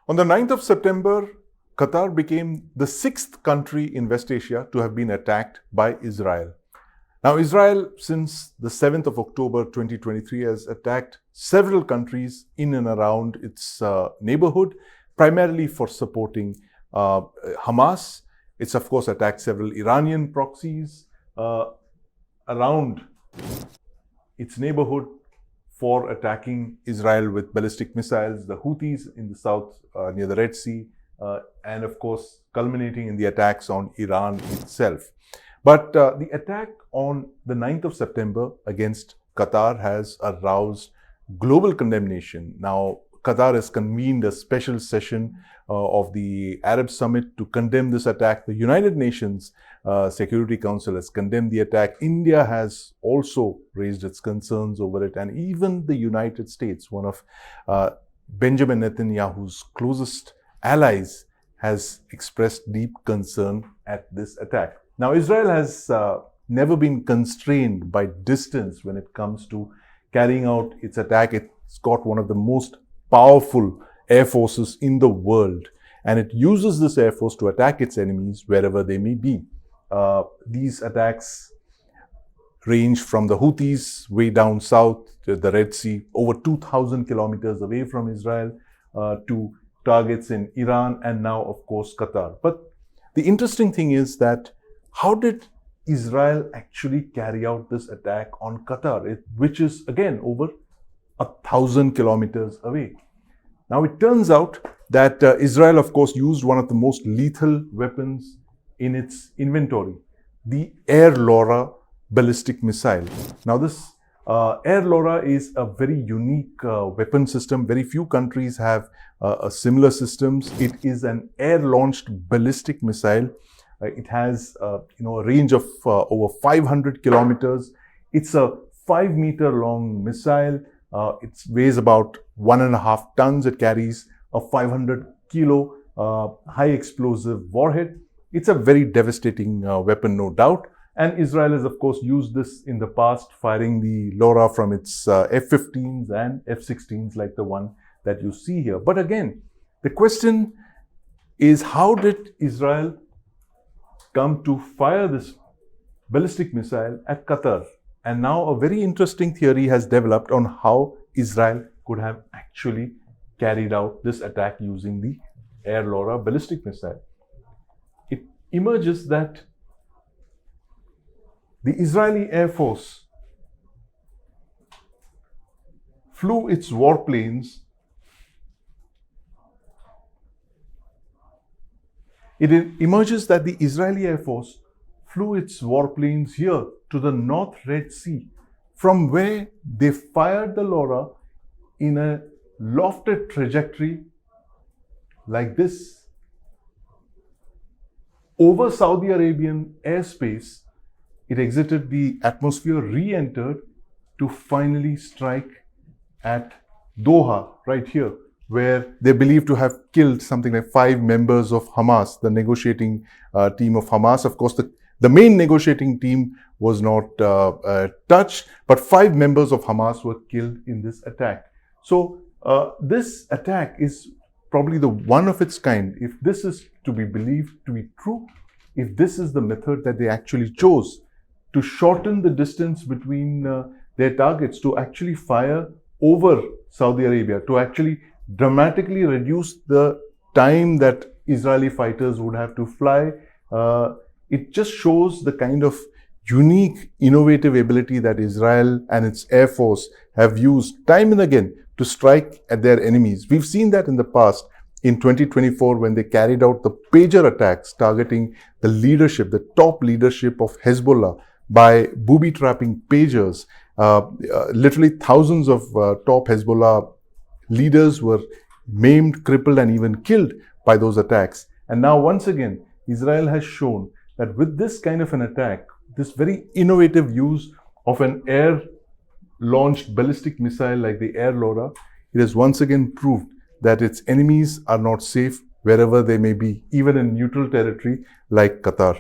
On the 9th of September, Qatar became the sixth country in West Asia to have been attacked by Israel. Now, Israel, since the 7th of October 2023, has attacked several countries in and around its neighborhood, primarily for supporting Hamas. It's, of course, attacked several Iranian proxies around its neighborhood for attacking Israel with ballistic missiles, the Houthis in the south near the Red Sea, and of course, culminating in the attacks on Iran itself. But the attack on the 9th of September against Qatar has aroused global condemnation. Now, Qatar has convened a special session of the Arab Summit to condemn this attack. The United Nations Security Council has condemned the attack. India has also raised its concerns over it. And even the United States, one of Benjamin Netanyahu's closest allies, has expressed deep concern at this attack. Now, Israel has never been constrained by distance when it comes to carrying out its attack. It's got one of the most powerful air forces in the world, and it uses this air force to attack its enemies wherever they may be. These attacks range from the Houthis way down south to the Red Sea, over 2,000 kilometers away from Israel, to targets in Iran and now, of course, Qatar. But the interesting thing is that how did Israel actually carry out this attack on Qatar, which is, again, over 1,000 kilometers away? Now, it turns out that Israel, of course, used one of the most lethal weapons in its inventory, the Air Laura ballistic missile. Now, this Air Laura is a very unique weapon system. Very few countries have similar systems. It is an air-launched ballistic missile. It has a range of over 500 kilometers. It's a 5-meter-long missile. It weighs about 1.5 tons. It carries a 500-kilo high explosive warhead. It's a very devastating weapon, no doubt. And Israel has, of course, used this in the past, firing the LoRa from its F-15s and F-16s like the one that you see here. But again, the question is, how did Israel come to fire this ballistic missile at Qatar? And now a very interesting theory has developed on how Israel could have actually carried out this attack using the Air Laura ballistic missile. It emerges that the Israeli Air Force flew its warplanes. It emerges that the Israeli Air Force flew its warplanes here to the North Red Sea, from where they fired the LoRa in a lofted trajectory like this over Saudi Arabian airspace. It exited the atmosphere, re-entered to finally strike at Doha, right here, where they believe to have killed something like 5 members of Hamas, the negotiating team of Hamas. Of course, the main negotiating team was not touched, but 5 members of Hamas were killed in this attack. So this attack is probably the one of its kind. If this is to be believed to be true, if this is the method that they actually chose to shorten the distance between their targets, to actually fire over Saudi Arabia, to actually dramatically reduce the time that Israeli fighters would have to fly, it just shows the kind of unique, innovative ability that Israel and its Air Force have used time and again to strike at their enemies. We've seen that in the past, in 2024, when they carried out the pager attacks targeting the leadership, the top leadership of Hezbollah, by booby-trapping pagers. Literally thousands of top Hezbollah leaders were maimed, crippled, and even killed by those attacks. And now, once again, Israel has shown that with this kind of an attack, this very innovative use of an air-launched ballistic missile like the Air Laura, it has once again proved that its enemies are not safe wherever they may be, even in neutral territory like Qatar.